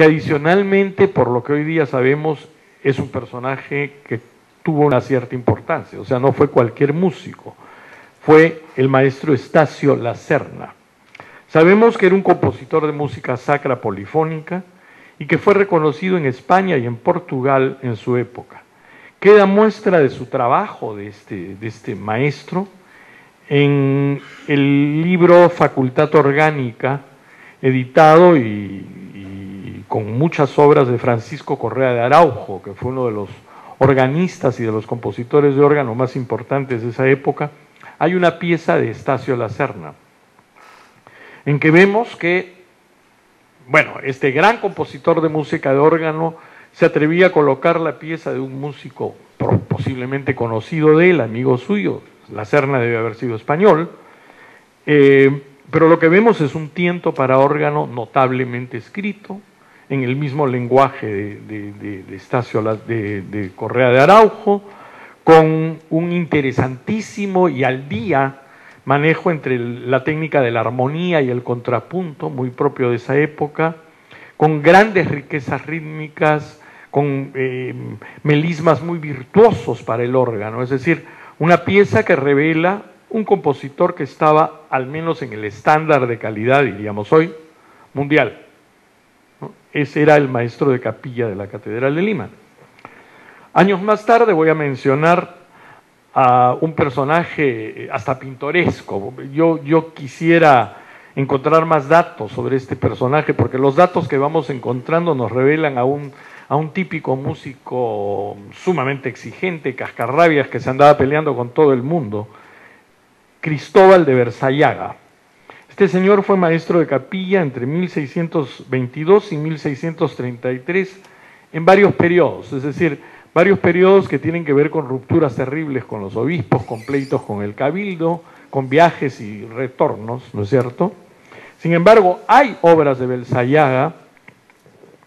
que adicionalmente, por lo que hoy día sabemos, es un personaje que tuvo una cierta importancia, o sea, no fue cualquier músico, fue el maestro Estacio Lacerna. Sabemos que era un compositor de música sacra polifónica y que fue reconocido en España y en Portugal en su época. Queda muestra de su trabajo de este maestro en el libro Facultad Orgánica, editado y con muchas obras de Francisco Correa de Araujo, que fue uno de los organistas y de los compositores de órgano más importantes de esa época. Hay una pieza de Estacio Lacerna, en que vemos que, bueno, este gran compositor de música de órgano se atrevía a colocar la pieza de un músico posiblemente conocido de él, amigo suyo. Lacerna debe haber sido español, pero lo que vemos es un tiento para órgano notablemente escrito, en el mismo lenguaje de Estacio de Correa de Araujo, con un interesantísimo y al día manejo entre la técnica de la armonía y el contrapunto, muy propio de esa época, con grandes riquezas rítmicas, con melismas muy virtuosos para el órgano, es decir, una pieza que revela un compositor que estaba al menos en el estándar de calidad, diríamos hoy, mundial, ¿no? Ese era el maestro de capilla de la Catedral de Lima. Años más tarde voy a mencionar a un personaje hasta pintoresco. Yo quisiera encontrar más datos sobre este personaje, porque los datos que vamos encontrando nos revelan a un típico músico sumamente exigente, cascarrabias, que se andaba peleando con todo el mundo, Cristóbal de Versallaga. Este señor fue maestro de capilla entre 1622 y 1633 en varios periodos, es decir, varios periodos que tienen que ver con rupturas terribles con los obispos, con pleitos con el cabildo, con viajes y retornos, ¿no es cierto? Sin embargo, hay obras de Versallaga,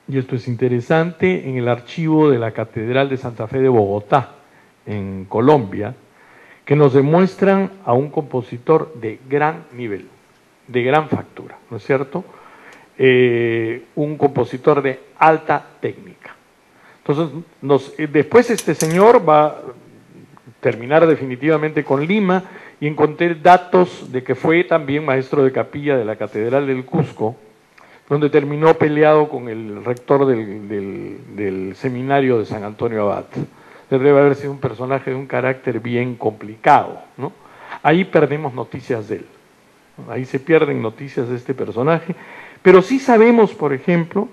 y esto es interesante, en el archivo de la Catedral de Santa Fe de Bogotá, en Colombia, que nos demuestran a un compositor de gran nivel, de gran factura, ¿no es cierto? Un compositor de alta técnica. Entonces, después este señor va a terminar definitivamente con Lima, y encontré datos de que fue también maestro de capilla de la Catedral del Cusco, donde terminó peleado con el rector del seminario de San Antonio Abad. Debe haber sido un personaje de un carácter bien complicado, ¿no? Ahí perdemos noticias de él, ¿no? Ahí se pierden noticias de este personaje, pero sí sabemos, por ejemplo,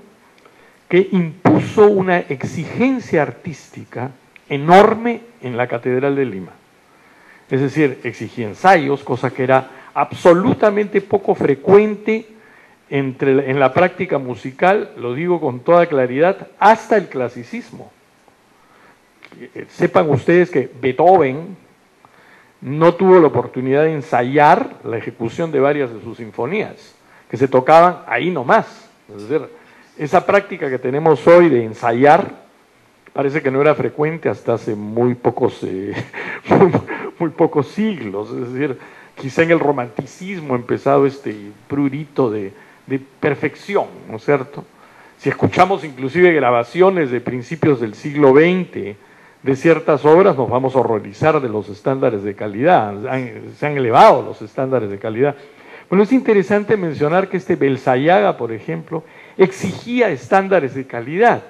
que impuso una exigencia artística enorme en la Catedral de Lima. Es decir, exigía ensayos, cosa que era absolutamente poco frecuente en la práctica musical, lo digo con toda claridad, hasta el clasicismo. Sepan ustedes que Beethoven no tuvo la oportunidad de ensayar la ejecución de varias de sus sinfonías, que se tocaban ahí nomás. Es decir, esa práctica que tenemos hoy de ensayar parece que no era frecuente hasta hace muy pocos siglos. Es decir, quizá en el romanticismo ha empezado este prurito de perfección, ¿no es cierto? Si escuchamos inclusive grabaciones de principios del siglo XX de ciertas obras, nos vamos a horrorizar de los estándares de calidad. Se han elevado los estándares de calidad. Bueno, es interesante mencionar que este Versallaga, por ejemplo, exigía estándares de calidad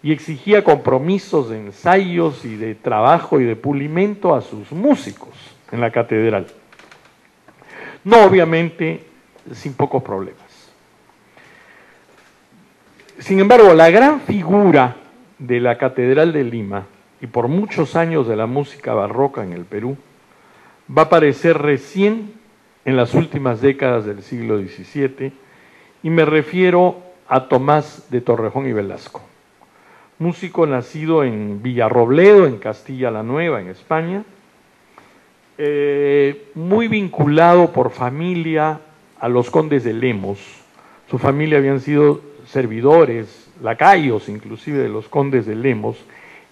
y exigía compromisos de ensayos y de trabajo y de pulimento a sus músicos en la catedral. No, obviamente, sin pocos problemas. Sin embargo, la gran figura de la Catedral de Lima, y por muchos años de la música barroca en el Perú, va a aparecer recién en las últimas décadas del siglo XVII, y me refiero a Tomás de Torrejón y Velasco, músico nacido en Villarrobledo, en Castilla la Nueva, en España, muy vinculado por familia a los condes de Lemos. Su familia habían sido servidores, lacayos inclusive de los condes de Lemos.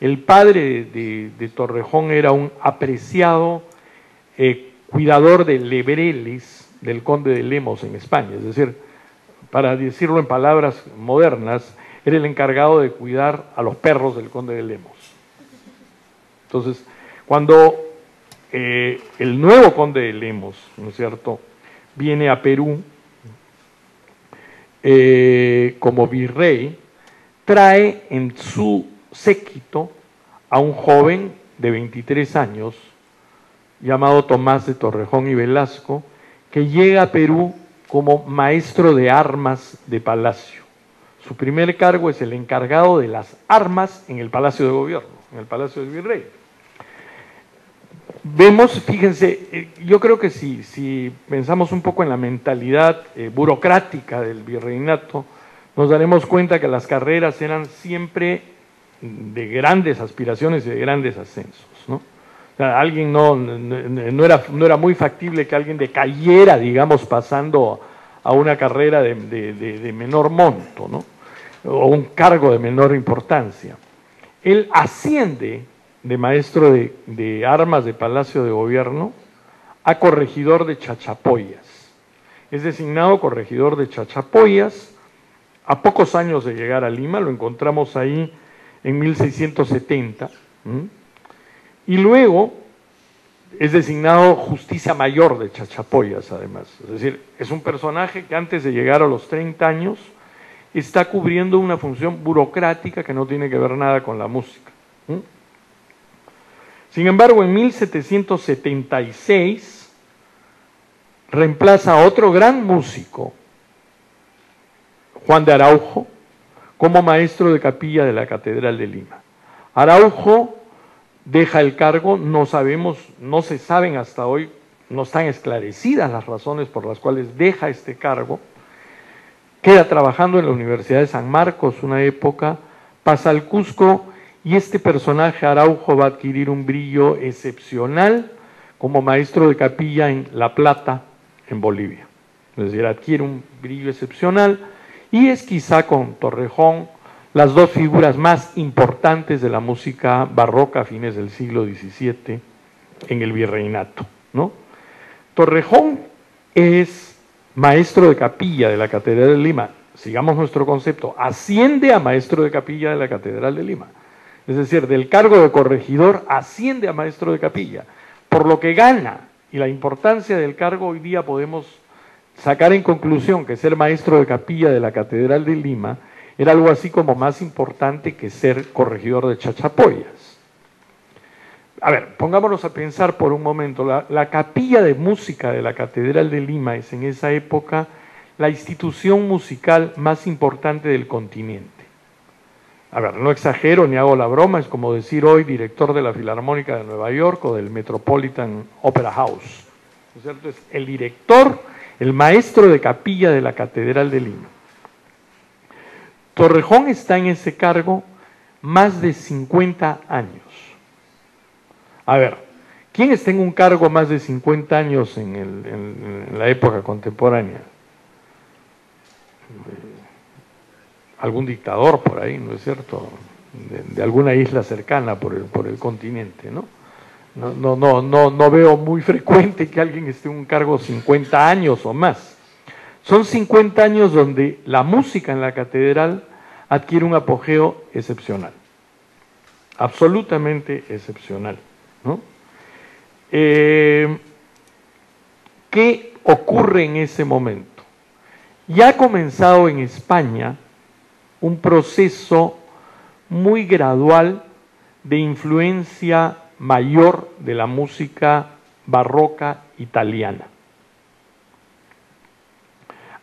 El padre de Torrejón era un apreciado cuidador de lebreles del conde de Lemos en España, es decir, para decirlo en palabras modernas, era el encargado de cuidar a los perros del conde de Lemos. Entonces, cuando el nuevo conde de Lemos, ¿no es cierto?, viene a Perú como virrey, trae en su séquito a un joven de 23 años llamado Tomás de Torrejón y Velasco, que llega a Perú como maestro de armas de palacio. Su primer cargo es el encargado de las armas en el Palacio de Gobierno, en el Palacio del Virrey. Vemos, fíjense, yo creo que si pensamos un poco en la mentalidad burocrática del virreinato, nos daremos cuenta que las carreras eran siempre de grandes aspiraciones y de grandes ascensos, ¿no? O sea, alguien no era muy factible que alguien decayera, digamos, pasando a una carrera de menor monto, ¿no?, o un cargo de menor importancia. Él asciende de maestro de armas de Palacio de Gobierno a corregidor de Chachapoyas. Es designado corregidor de Chachapoyas a pocos años de llegar a Lima, lo encontramos ahí en 1670, y luego es designado justicia mayor de Chachapoyas, además. Es decir, es un personaje que antes de llegar a los 30 años está cubriendo una función burocrática que no tiene que ver nada con la música. Sin embargo, en 1776 reemplaza a otro gran músico, Juan de Araujo, como maestro de capilla de la Catedral de Lima. Araujo deja el cargo, no se saben hasta hoy, no están esclarecidas las razones por las cuales deja este cargo, queda trabajando en la Universidad de San Marcos una época, pasa al Cusco, y este personaje, Araujo, va a adquirir un brillo excepcional como maestro de capilla en La Plata, en Bolivia. Es decir, adquiere un brillo excepcional y es quizá con Torrejón las dos figuras más importantes de la música barroca a fines del siglo XVII en el virreinato, ¿no? Torrejón es maestro de capilla de la Catedral de Lima. Sigamos nuestro concepto, asciende a maestro de capilla de la Catedral de Lima. Es decir, del cargo de corregidor asciende a maestro de capilla, por lo que gana y la importancia del cargo hoy día podemos sacar en conclusión que ser maestro de capilla de la Catedral de Lima era algo así como más importante que ser corregidor de Chachapoyas. A ver, pongámonos a pensar por un momento, la capilla de música de la Catedral de Lima es en esa época la institución musical más importante del continente. A ver, no exagero ni hago la broma, es como decir hoy director de la Filarmónica de Nueva York o del Metropolitan Opera House, ¿no es cierto? Es el director, el maestro de capilla de la Catedral de Lima. Torrejón está en ese cargo más de 50 años. A ver, ¿quién está en un cargo más de 50 años en la época contemporánea? Algún dictador por ahí, ¿no es cierto?, de alguna isla cercana por el continente, ¿no? No veo muy frecuente que alguien esté en un cargo 50 años o más. Son 50 años donde la música en la catedral adquiere un apogeo excepcional, absolutamente excepcional, ¿no? ¿Qué ocurre en ese momento? Ya ha comenzado en España un proceso muy gradual de influencia mayor de la música barroca italiana.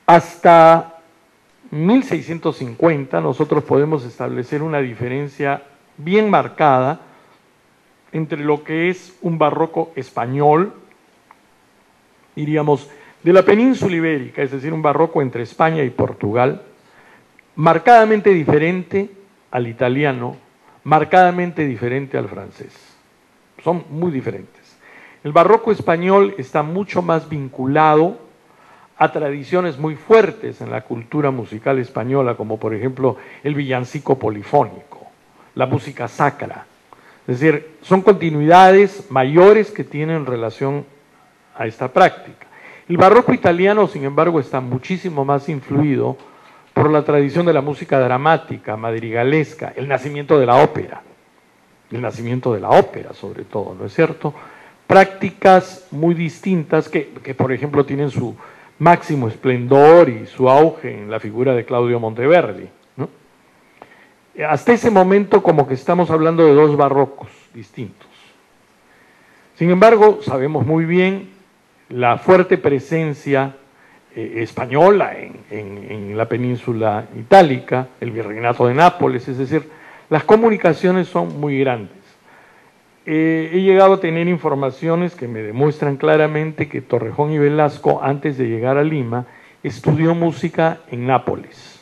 Hasta 1650 nosotros podemos establecer una diferencia bien marcada entre lo que es un barroco español, diríamos, de la península ibérica, es decir, un barroco entre España y Portugal, marcadamente diferente al italiano, marcadamente diferente al francés. Son muy diferentes. El barroco español está mucho más vinculado a tradiciones muy fuertes en la cultura musical española, como por ejemplo el villancico polifónico, la música sacra. Es decir, son continuidades mayores que tienen relación a esta práctica. El barroco italiano, sin embargo, está muchísimo más influido por la tradición de la música dramática, madrigalesca, el nacimiento de la ópera sobre todo, ¿no es cierto? Prácticas muy distintas que por ejemplo, tienen su máximo esplendor y su auge en la figura de Claudio Monteverdi, ¿no? Hasta ese momento como que estamos hablando de dos barrocos distintos. Sin embargo, sabemos muy bien la fuerte presencia española en la península itálica, el virreinato de Nápoles, es decir, las comunicaciones son muy grandes. He llegado a tener informaciones que me demuestran claramente que Torrejón y Velasco, antes de llegar a Lima, estudió música en Nápoles.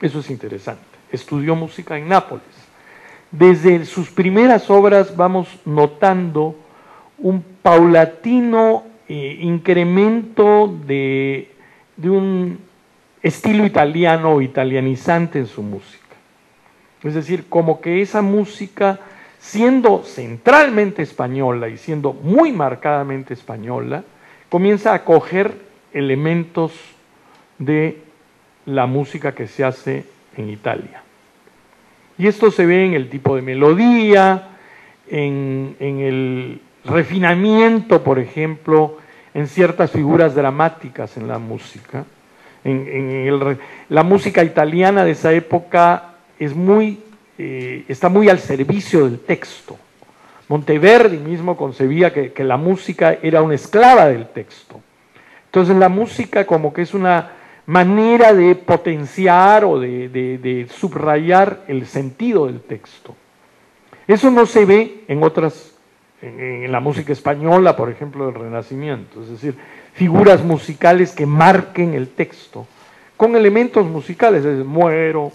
Eso es interesante, estudió música en Nápoles. Desde sus primeras obras vamos notando un paulatino incremento de un estilo italiano o italianizante en su música. Es decir, como que esa música, siendo centralmente española y siendo muy marcadamente española, comienza a coger elementos de la música que se hace en Italia. Y esto se ve en el tipo de melodía, en el refinamiento, por ejemplo, en ciertas figuras dramáticas en la música. La música italiana de esa época está muy al servicio del texto. Monteverdi mismo concebía que la música era una esclava del texto. Entonces la música como que es una manera de potenciar o de subrayar el sentido del texto. Eso no se ve en la música española, por ejemplo, del Renacimiento, es decir, figuras musicales que marquen el texto, con elementos musicales, es decir, muero,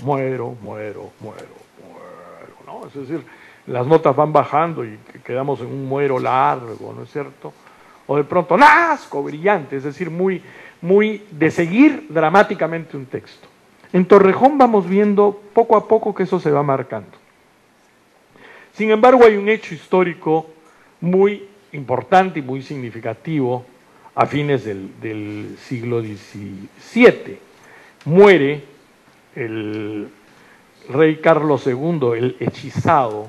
¿no? Es decir, las notas van bajando y quedamos en un muero largo, ¿no es cierto? O de pronto, nazco, brillante, es decir, muy de seguir dramáticamente un texto. En Torrejón vamos viendo poco a poco que eso se va marcando. Sin embargo, hay un hecho histórico muy importante y muy significativo a fines del siglo XVII. Muere el rey Carlos II, el hechizado,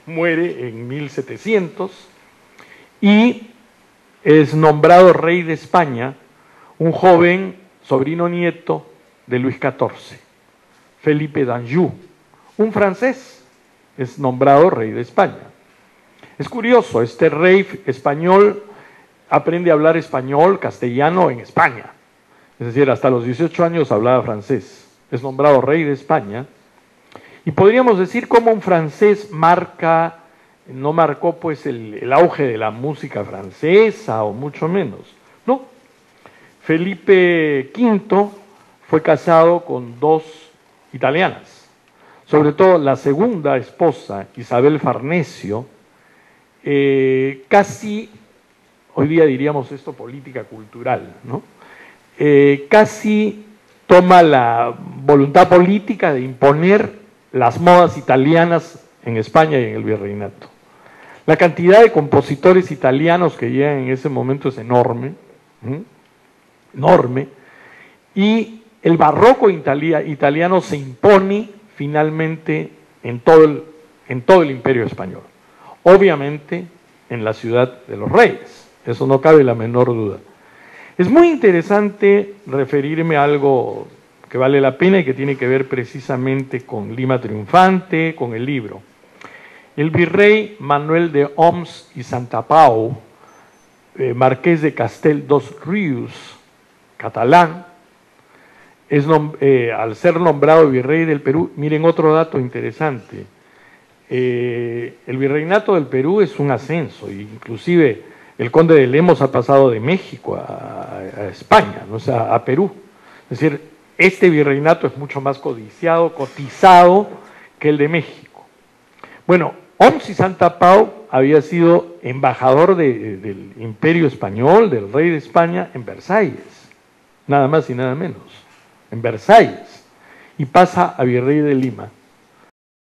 muere en 1700 y es nombrado rey de España un joven sobrino nieto de Luis XIV, Felipe d'Anjou, un francés, es nombrado rey de España. Es curioso, este rey español aprende a hablar español, castellano en España. Es decir, hasta los 18 años hablaba francés. Es nombrado rey de España. Y podríamos decir cómo un francés no marcó pues el auge de la música francesa o mucho menos. No. Felipe V fue casado con dos italianas. Sobre todo la segunda esposa, Isabel Farnesio, casi, hoy día diríamos esto política cultural, ¿no? Casi toma la voluntad política de imponer las modas italianas en España y en el virreinato. La cantidad de compositores italianos que llegan en ese momento es enorme, enorme, y el barroco italiano se impone finalmente en todo el Imperio español. Obviamente en la ciudad de los reyes, eso no cabe la menor duda. Es muy interesante referirme a algo que vale la pena y que tiene que ver precisamente con Lima triunfante, con el libro. El virrey Manuel de Oms y Santapau, marqués de Castel dos Rius, catalán, al ser nombrado virrey del Perú, miren otro dato interesante, el virreinato del Perú es un ascenso, inclusive el conde de Lemos ha pasado de México a España, ¿no? O sea, a Perú. Es decir, este virreinato es mucho más codiciado, cotizado que el de México. Bueno, Oms y Santapau había sido embajador del Imperio Español, del rey de España, en Versalles, nada más y nada menos, en Versalles, y pasa a virrey de Lima.